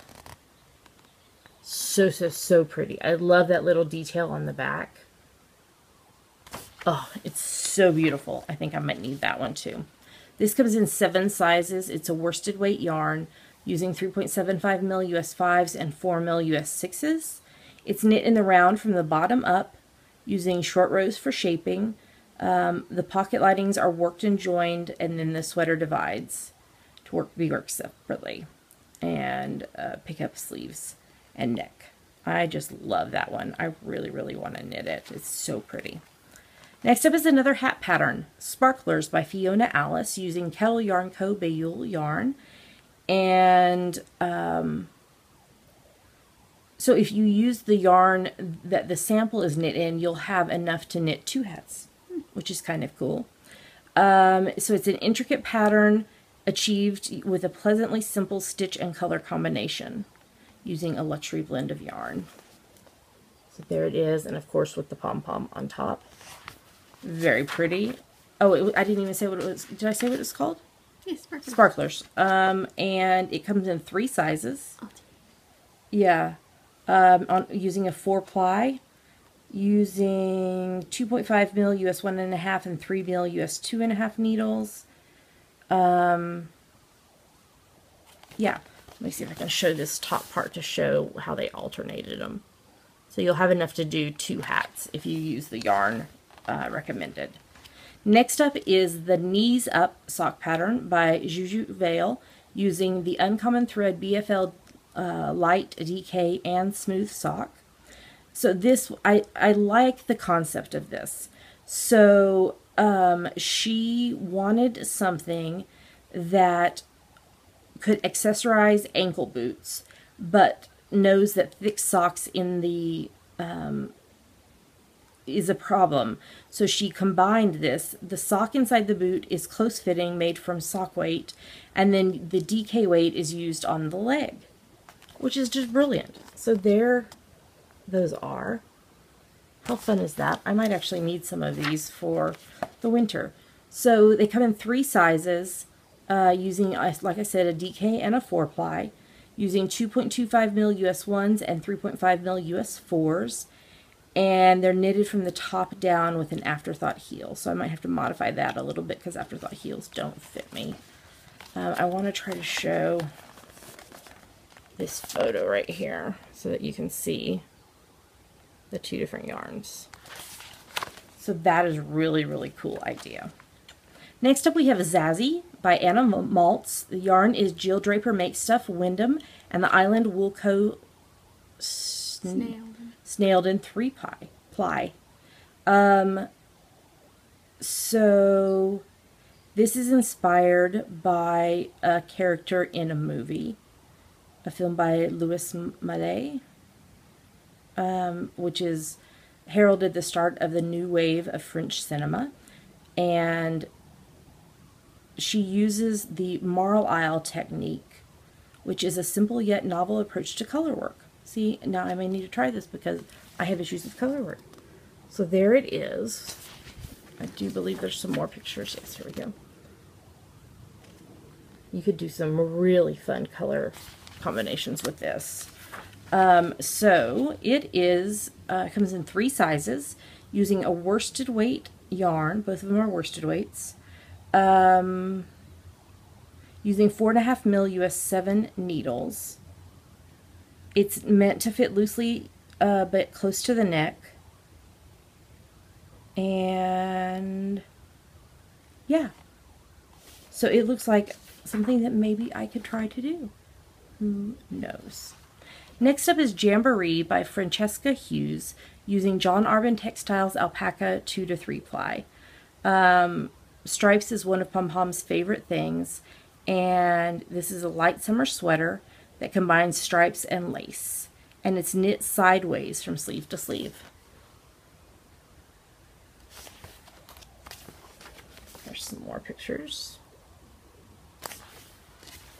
So, so, so pretty. I love that little detail on the back. Oh, it's so beautiful. I think I might need that one too. This comes in 7 sizes. It's a worsted weight yarn using 3.75mm US 5s and 4mm US 6s. It's knit in the round from the bottom up using short rows for shaping. The pocket linings are worked and joined, and then the sweater divides to be worked separately. And pick up sleeves and neck. I just love that one. I really, really want to knit it. It's so pretty. Next up is another hat pattern, Sparklers by Fiona Alice, using Kettle Yarn Co. Bayul yarn. And so if you use the yarn that the sample is knit in, you'll have enough to knit 2 hats, which is kind of cool. So it's an intricate pattern achieved with a pleasantly simple stitch and color combination using a luxury blend of yarn. So there it is, and of course with the pom-pom on top. Very pretty. Oh, I didn't even say what it was. Did I say what it's called? Yes, sparklers. Sparklers. And it comes in 3 sizes. Yeah. Using a 4-ply, using 2.5 mil US 1.5 and 3 mil US 2.5 needles. Yeah. Let me see if I can show this top part to show how they alternated them. So you'll have enough to do 2 hats if you use the yarn recommended. Next up is the Knees Up sock pattern by Juju Vale using the Uncommon Thread BFL Light DK and Smooth sock. So this, I like the concept of this. So she wanted something that could accessorize ankle boots, but knows that thick socks in the is a problem. So she combined this. The sock inside the boot is close fitting, made from sock weight, and then the DK weight is used on the leg, which is just brilliant. So there those are. How fun is that? I might actually need some of these for the winter. So they come in 3 sizes, using, like I said, a DK and a 4-ply, using 2.25 mil US 1s and 3.5 mil US 4s. And they're knitted from the top down with an afterthought heel. So I might have to modify that a little bit because afterthought heels don't fit me. I want to try to show this photo right here so that you can see the 2 different yarns. So that is really, really cool idea. Next up we have Zazzy by Anna Maltz. The yarn is Jill Draper Make Stuff Wyndham and the Island Wool Co. Snailed in 3-ply. So this is inspired by a character in a movie, a film by Louis Malle, which is heralded the start of the new wave of French cinema. And she uses the Marl Isle technique, which is a simple yet novel approach to color work. See, now I may need to try this because I have issues with color work. So there it is. I do believe there's some more pictures. Yes, here we go. You could do some really fun color combinations with this. So it is comes in 3 sizes using a worsted weight yarn. Both of them are worsted weights. Using 4.5 mil US 7 needles. It's meant to fit loosely, but close to the neck. And yeah, so it looks like something that maybe I could try to do. Who knows? Next up is Jamboree by Francesca Hughes using John Arbin Textiles Alpaca 2 to 3-ply. Stripes is one of Pom Pom's favorite things, and this is a light summer sweater that combines stripes and lace, and it's knit sideways from sleeve to sleeve. There's some more pictures.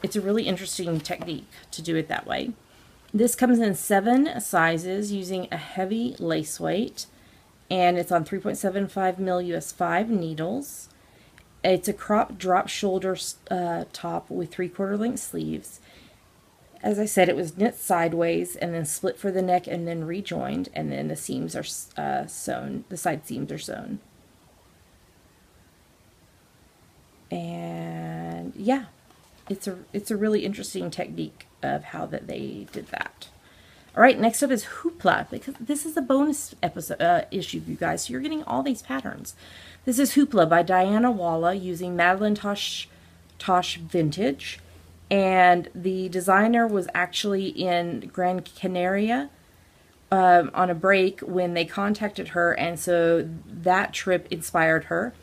It's a really interesting technique to do it that way. This comes in 7 sizes using a heavy lace weight, and it's on 3.75 mil US 5 needles. It's a crop drop shoulder top with 3/4 length sleeves. As I said, it was knit sideways and then split for the neck and then rejoined, and then the seams are sewn, the side seams are sewn. And yeah, it's a really interesting technique of how that they did that. All right, next up is Hoopla, because this is a bonus episode issue, you guys. So you're getting all these patterns. This is Hoopla by Diana Walla using Madeline Tosh Vintage. And the designer was actually in Gran Canaria on a break when they contacted her, and so that trip inspired her.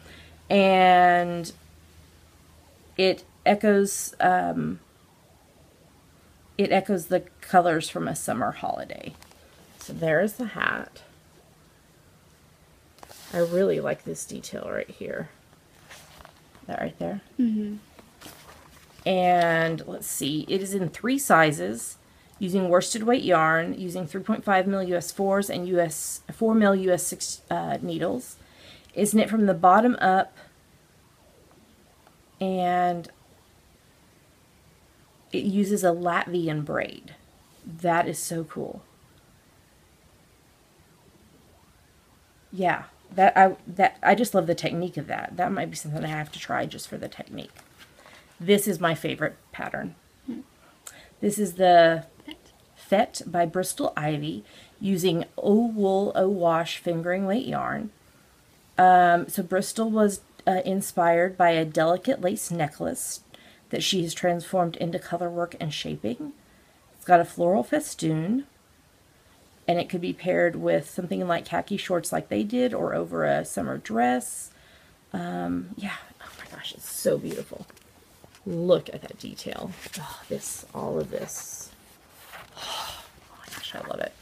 And it echoes the colors from a summer holiday. So there's the hat. I really like this detail right here. That right there. Mm-hmm. And let's see, it is in 3 sizes, using worsted weight yarn, using 3.5 mil US 4s and 4 mil US 6 needles. It's knit from the bottom up, and it uses a Latvian braid. That is so cool. Yeah, I just love the technique of that. That might be something I have to try just for the technique. This is my favorite pattern. This is the Fete by Bristol Ivy, using O Wool O Wash fingering weight yarn. So Bristol was inspired by a delicate lace necklace that she has transformed into colorwork and shaping. It's got a floral festoon, and it could be paired with something like khaki shorts like they did, or over a summer dress. Yeah, oh my gosh, it's so beautiful. Look at that detail. Oh, all of this. Oh my gosh, I love it.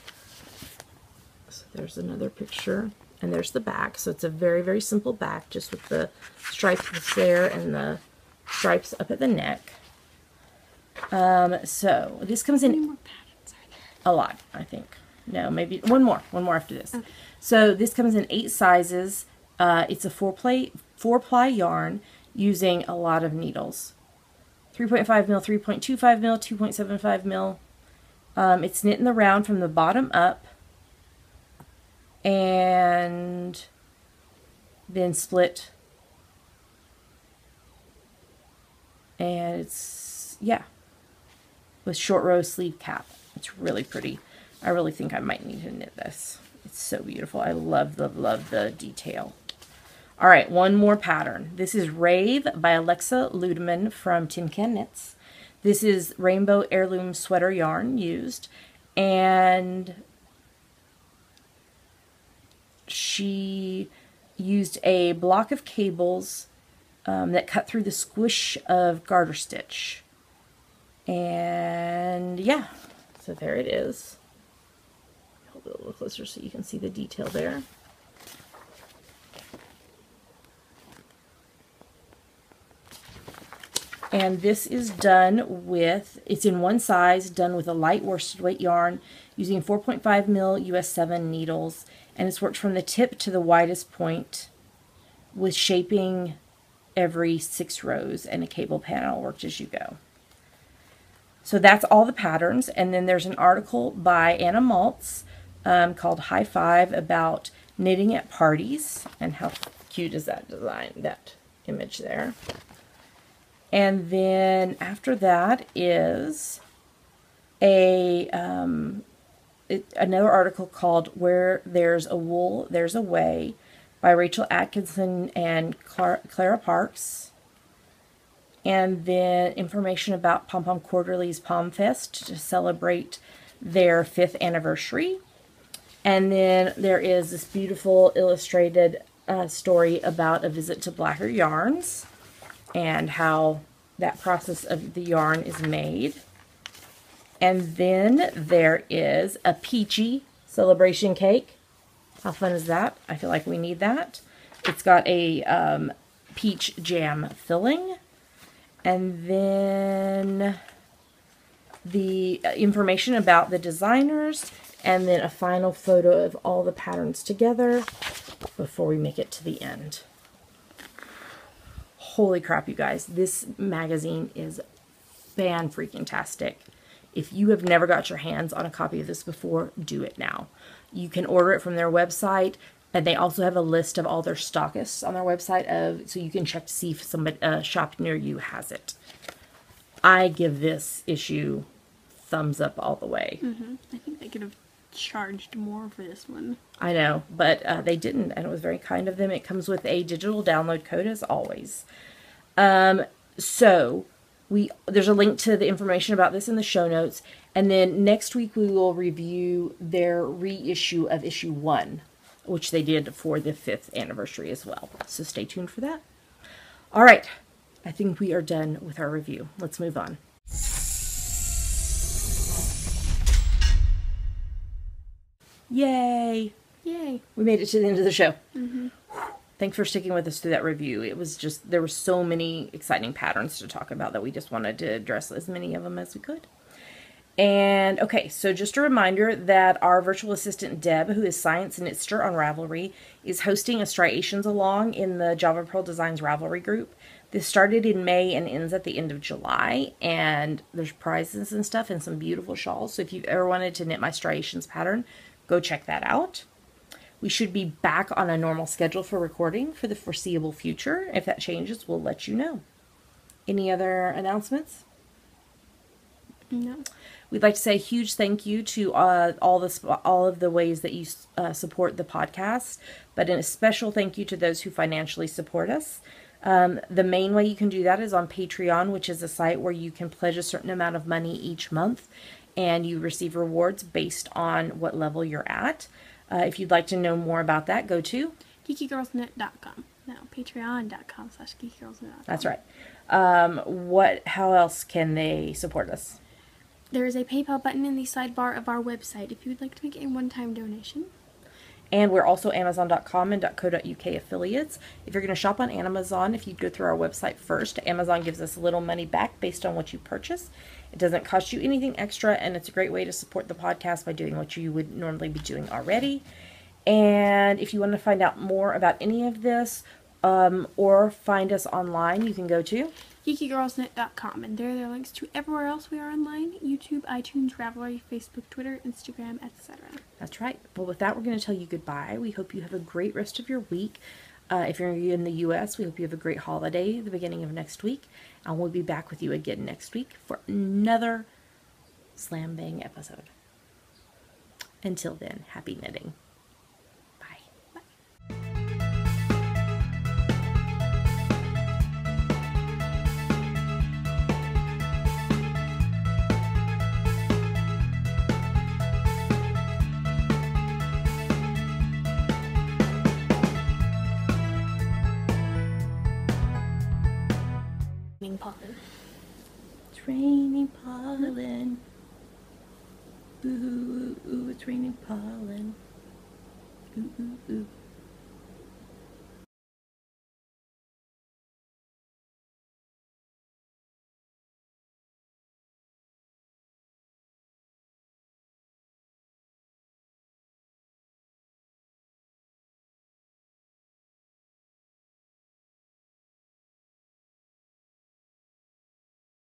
So there's another picture, and there's the back. So it's a very, very simple back, just with the stripes there and the stripes up at the neck. So this comes in. How many more patterns are there? A lot, I think. No, maybe one more after this. Okay. So this comes in 8 sizes. It's a 4-ply yarn, using a lot of needles. 3.5 mil, 3.25 mil, 2.75 mil. It's knit in the round from the bottom up, and then split. And it's, yeah, with short row sleeve cap. It's really pretty. I really think I might need to knit this. It's so beautiful. I love the detail. All right, one more pattern. This is Rave by Alexa Ludeman from Tin Can Knits. This is rainbow heirloom sweater yarn used, and she used a block of cables that cut through the squish of garter stitch. And yeah, so there it is. Hold it a little closer so you can see the detail there. And this is done with, it's in 1 size, done with a light worsted weight yarn, using 4.5 mil US 7 needles, and it's worked from the tip to the widest point, with shaping every 6 rows, and a cable panel worked as you go. So that's all the patterns, and then there's an article by Anna Maltz called High Five about knitting at parties, and how cute is that design, that image there. And then after that is another article called Where There's a Wool, There's a Way, by Rachel Atkinson and Clara Parks. And then information about Pom Pom Quarterly's Pom Fest to celebrate their 5th anniversary. And then there is this beautiful illustrated story about a visit to Blacker Yarns, and how that process of the yarn is made. And then there is a peachy celebration cake. How fun is that? I feel like we need that. It's got a peach jam filling. And then the information about the designers, and then a final photo of all the patterns together before we make it to the end. Holy crap, you guys. This magazine is fan-freaking-tastic. If you have never got your hands on a copy of this before, do it now. You can order it from their website, and they also have a list of all their stockists on their website, so you can check to see if somebody, a shop near you has it. I give this issue thumbs up all the way. I think they could have charged more for this one. I know, but they didn't, and it was very kind of them. It comes with a digital download code as always. So there's a link to the information about this in the show notes, and then next week we will review their reissue of issue 1, which they did for the 5th anniversary as well. So stay tuned for that. All right, I think we are done with our review. Let's move on. Yay! Yay. We made it to the end of the show. Thanks for sticking with us through that review. It was just, there were so many exciting patterns to talk about that we just wanted to address as many of them as we could. And okay, so just a reminder that our virtual assistant Deb, who is Science and Itster on Ravelry, is hosting a Striations along in the Java Pearl Designs Ravelry group. This started in May and ends at the end of July, and there's prizes and stuff and some beautiful shawls. So if you've ever wanted to knit my Striations pattern, go check that out. We should be back on a normal schedule for recording for the foreseeable future. If that changes, we'll let you know. Any other announcements? No. We'd like to say a huge thank you to all of the ways that you support the podcast, but a special thank you to those who financially support us. The main way you can do that is on Patreon, which is a site where you can pledge a certain amount of money each month, and you receive rewards based on what level you're at. If you'd like to know more about that, go to geekygirlsnet.com. No, patreon.com/geekygirlsnet.com. That's right. How else can they support us? There is a PayPal button in the sidebar of our website if you would like to make a one-time donation. And we're also Amazon.com and .co.uk affiliates. If you're going to shop on Amazon, if you go through our website first, Amazon gives us a little money back based on what you purchase. It doesn't cost you anything extra, and it's a great way to support the podcast by doing what you would normally be doing already. And if you want to find out more about any of this, or find us online, you can go to geekygirlsnet.com, and there are links to everywhere else we are online: YouTube, iTunes, Ravelry, Facebook, Twitter, Instagram, etc. That's right. Well, with that, we're going to tell you goodbye. We hope you have a great rest of your week. If you're in the U.S., we hope you have a great holiday the beginning of next week. And we'll be back with you again next week for another Slam Bang episode. Until then, happy knitting. Bye. Pollen. It's raining pollen. Ooh, ooh, ooh, it's raining pollen. Ooh, ooh, ooh.